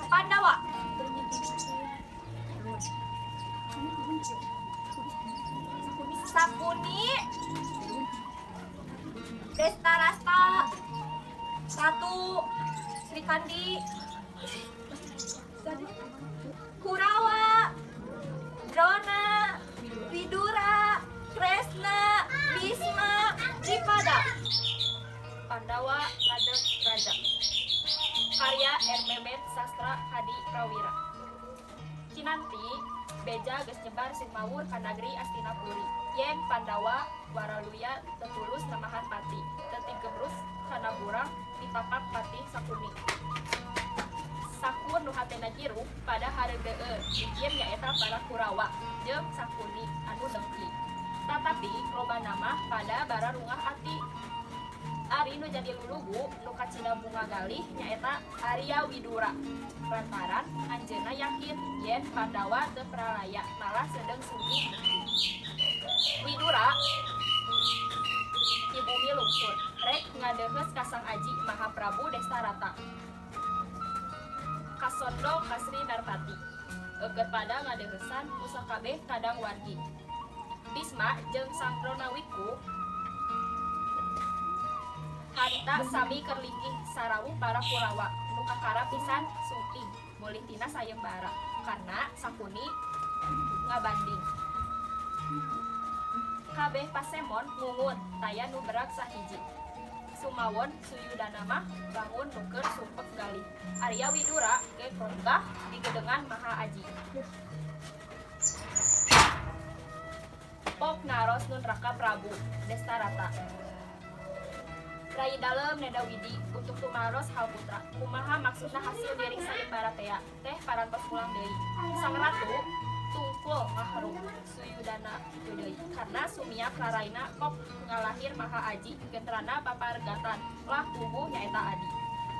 Pandawa. Sakuni. Destarasta. Ratu Sri Kandi. Kurawa. Drona. Widura. Kresna. Bisma. Dripada. Pandawa Lade Raja. Karya Ermemet Sastra Hadi Prawira. Kinanti beja geus nyebar simawur ka negeri Astinapuri. Yen Pandawa waraluya tetulus namahan pati. Teu gebrus kana burang ditapak pati Sakuni. Sakun nu hatena jiru pada hareudeueun dijieun nyaeta para Kurawa jeung Sakuni anu dengki. Tatapi loba nama pada bara rungah ati. Ari nu jadi lulugu nu kacida bunga galih nyaeta Arya Widura. Lantaran anjeunna yakin yen Pandawa teu pralaya malah sedeng sugi. Widura di bumi lungkur rek ngadeuheus ka Sang Aji Mahaprabu Destarata. Kasondo Kasri Narpati. Eukeut pada ngadeuheusan ku sakabeh kadang wargi. Bisma jeung Sang Pronawiku harita sami kerlinggih sarawu para Kurawa nu kakara pisan suking boleh tina sayembara karena Sakuni ngabanding. Kabeh pasemon ngungun taya nu berak sahiji. Sumawon Suyudana mah bangun nuker sumpek galih. Arya Widura ge konggah di gedengan Maha Aji. Pok naros nun Raka Prabu Destarata. Rai dalem Neda Widi untuk tumaros hal putra. Kumaha maksudna hasil diri sayembara tea teh parantos ulang deui. Sang ratu tungkul ngaharu Suyudana itu deui karena sumia Klaraina kok ngalahir Maha Aji gentrana paparegatan lah tubuh nyaeta Adi.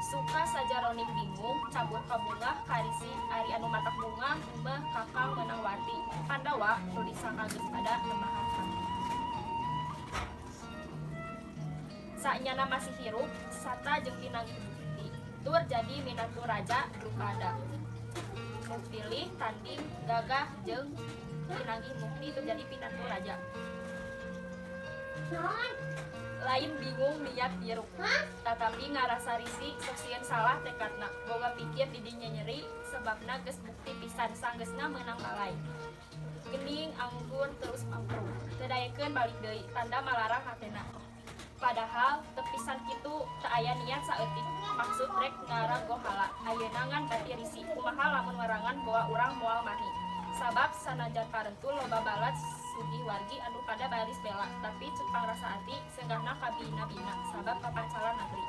Suka saja roning bingung cabut kabungah karisi ari anu matak bunga meh kakang menang wati. Pandawa nu disangka geus pada nemahan kami. Sanyana masih hirup, sata jeung pinanggi bukti. Tur jadi minatu raja Drupada. Pilih tanding gagah jeung pinanggi mukti tur jadi pinatu raja. Lain bingung niat diruk, tetapi ngarasa risi sok sieun salah tekadna. Boga pikir di dinya nyeri sebabna geus bukti pisan sanggeusna meunang balai. Gening anggun terus mangkrung. Teu dayekeun balik deui, tanda malarang hatena. Padahal tepisan kitu teu aya niat saeutik maksud rek ngaragohala ayeuna ngan bati risi kumaha lamun warangan bawa urang moal mahi sabab sanajan parentul loba balat sugi wargi anu pada baris bela tapi cupang rasa ati senggahna kabina-bina sabab papancalan negeri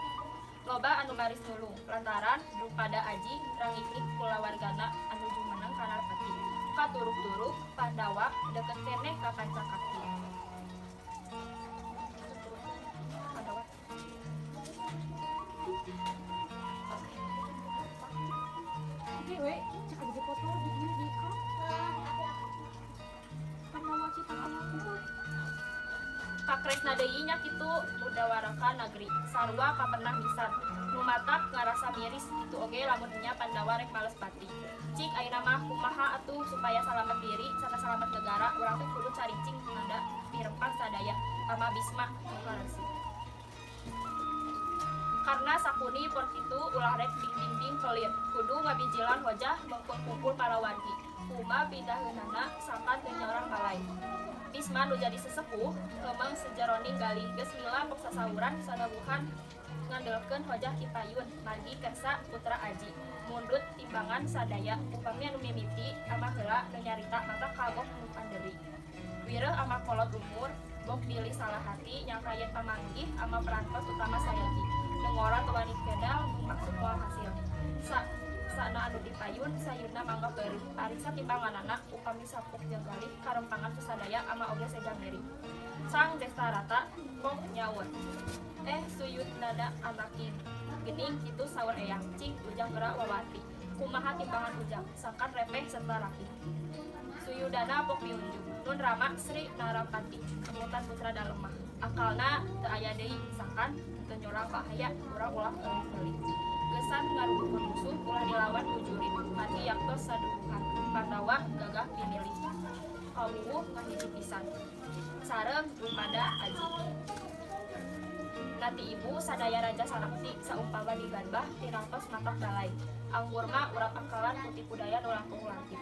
loba anu baris nulung lantaran Drupada Aji rangiknik kulawargana anu jumeneng kana pati katuruk-turuk Pandawa deket keneh ka Pancakaki. Kakresna deui nya kitu mudawaraka negeri sarua kapernah lisan nu matak ngarasa miris kitu oge lamun nya Pandawa rek males pati. Cik ayeuna mah kumaha atuh supaya salamet diri sarta salamet negara urang teh kudu caricing nanda dirempang sadaya pama Bisma deklarasi. Karena Sakuni por kitu ulah rek ding kelir kudu ngabijilan wajah mengkumpul para wargi kuma bidaheunana sakan teu nyorang balai. Bisma nu jadi sesepuh hemeng sejeroning galih geus mila pok sasawuran sadabuhan ngandelkeun wajah Kipayun margi kersa putra Aji mundut timbangan sadaya upami anu mimiti ama heula nu nyarita mata kagok nu panderi wireuh ama kolot umur bok pilih salah hati nyangkayeun pamanggih ama perantos utama sayagi nengora tewani kedal maksud moal hasil sana anu dipayun sayuna mangga beuri arisa timbanganana upami sapuk jeung galih karempangan susadaya ama oge sejang diri. Sang Destarata kok nyawer Suyudana amakin gening kitu saur eyang cing ujang geura wawati kumaha timbangan ujang sangkan repeh serta rapi. Suyudana pok miunjung nun Rama Sri Narapati kemutan putra dalemah akalna teu aya deui sangkan teu nyorang bahaya urang ulah eueuh. Gesan ngarugukeun musuh ulah dilawan kujurit mati yaktos sadudukan Pandawa gagah pinilih kawuh ngahiji pisan sareng pada aji Nati ibu sadaya raja sarakti saumpama digarbah tirangtos matak dalai anggur mah urang akalan putih budaya nu langkung lantip